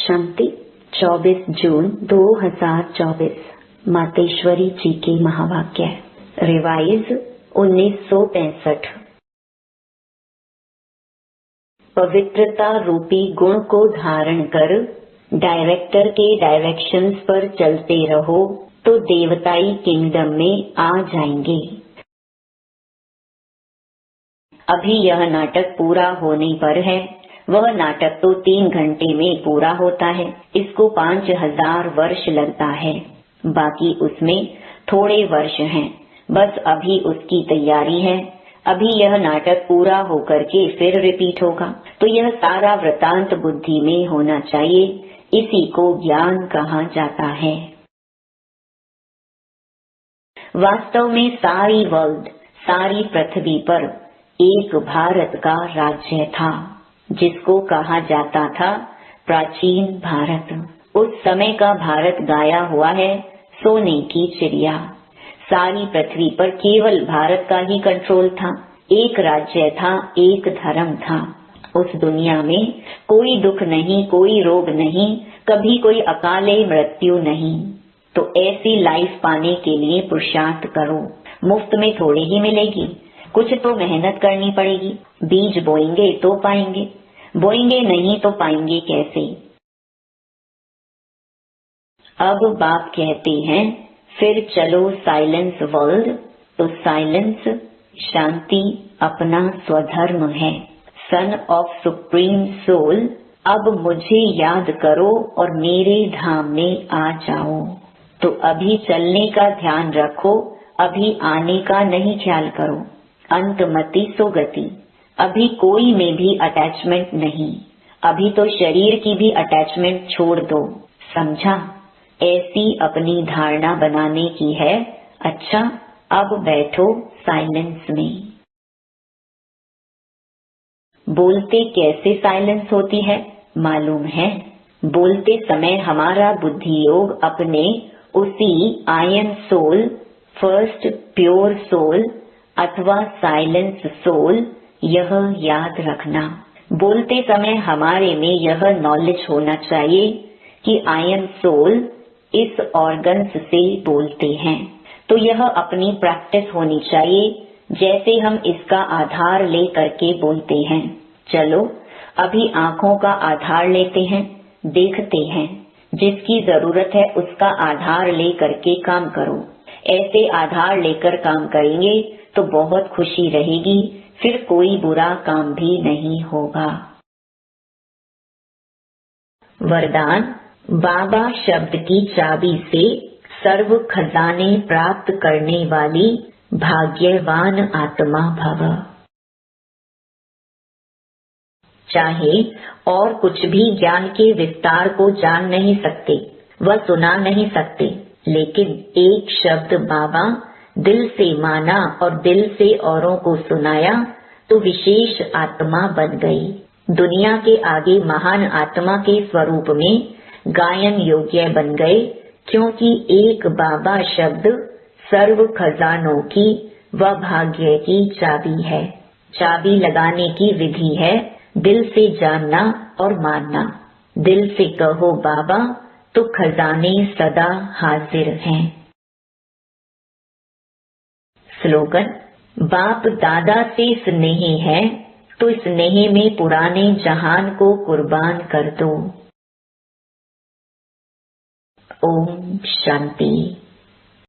शांति 24 जून 2024 मातेश्वरी जी के महावाक्य। रिवाइज 1965। पवित्रता रूपी गुण को धारण कर डायरेक्टर के डायरेक्शंस पर चलते रहो तो देवताई किंगडम में आ जाएंगे। अभी यह नाटक पूरा होने पर है। वह नाटक तो 3 घंटे में पूरा होता है। इसको 5000 वर्ष लगता है। बाकी उसमें थोड़े वर्ष हैं। बस अभी उसकी तैयारी है। अभी यह नाटक पूरा होकर के फिर रिपीट होगा। तो यह सारा वृतांत बुद्धि में होना चाहिए। इसी को ज्ञान कहा जाता है। वास्तव में सारी वर्ल्ड, सारी पृथ्वी पर एक भारत का राज्य था, जिसको कहा जाता था प्राचीन भारत। उस समय का भारत गाया हुआ है सोने की चिड़िया। सारी पृथ्वी पर केवल भारत का ही कंट्रोल था। एक राज्य था, एक धर्म था। उस दुनिया में कोई दुख नहीं, कोई रोग नहीं, कभी कोई अकाले मृत्यु नहीं। तो ऐसी लाइफ पाने के लिए पुरुषार्थ करो। मुफ्त में थोड़ी ही मिलेगी, कुछ तो मेहनत करनी पड़ेगी। बीज बोएंगे तो पाएंगे, बोएंगे नहीं तो पाएंगे कैसे। अब बाप कहते हैं फिर चलो साइलेंस वर्ल्ड। तो साइलेंस, शांति अपना स्वधर्म है। सन ऑफ सुप्रीम सोल, अब मुझे याद करो और मेरे धाम में आ जाओ। तो अभी चलने का ध्यान रखो, अभी आने का नहीं ख्याल करो। अंतमति सुगति। अभी कोई में भी अटैचमेंट नहीं। अभी तो शरीर की भी अटैचमेंट छोड़ दो। समझा? ऐसी अपनी धारणा बनाने की है। अच्छा, अब बैठो साइलेंस में। बोलते कैसे साइलेंस होती है मालूम है? बोलते समय हमारा बुद्धि योग अपने उसी I am soul, first pure soul अथवा साइलेंस सोल, यह याद रखना। बोलते समय हमारे में यह नॉलेज होना चाहिए कि आई एम सोल इस ऑर्गन्स से बोलते हैं। तो यह अपनी प्रैक्टिस होनी चाहिए। जैसे हम इसका आधार ले करके बोलते हैं। चलो अभी आंखों का आधार लेते हैं, देखते हैं। जिसकी जरूरत है उसका आधार ले करके काम करो। ऐसे आधार लेकर काम करेंगे तो बहुत खुशी रहेगी। फिर कोई बुरा काम भी नहीं होगा। वरदान। बाबा शब्द की चाबी से सर्व खजाने प्राप्त करने वाली भाग्यवान आत्मा भव। चाहे और कुछ भी ज्ञान के विस्तार को जान नहीं सकते, वह सुना नहीं सकते, लेकिन एक शब्द बाबा दिल से माना और दिल से औरों को सुनाया तो विशेष आत्मा बन गई। दुनिया के आगे महान आत्मा के स्वरूप में गायन योग्य बन गए, क्योंकि एक बाबा शब्द सर्व खजानों की व भाग्य की चाबी है। चाबी लगाने की विधि है दिल से जानना और मानना। दिल से कहो बाबा तो खजाने सदा हाजिर हैं। स्लोगन। बाप दादा से स्नेह है तो स्नेह में पुराने जहान को कुर्बान कर दो। ओम शांति।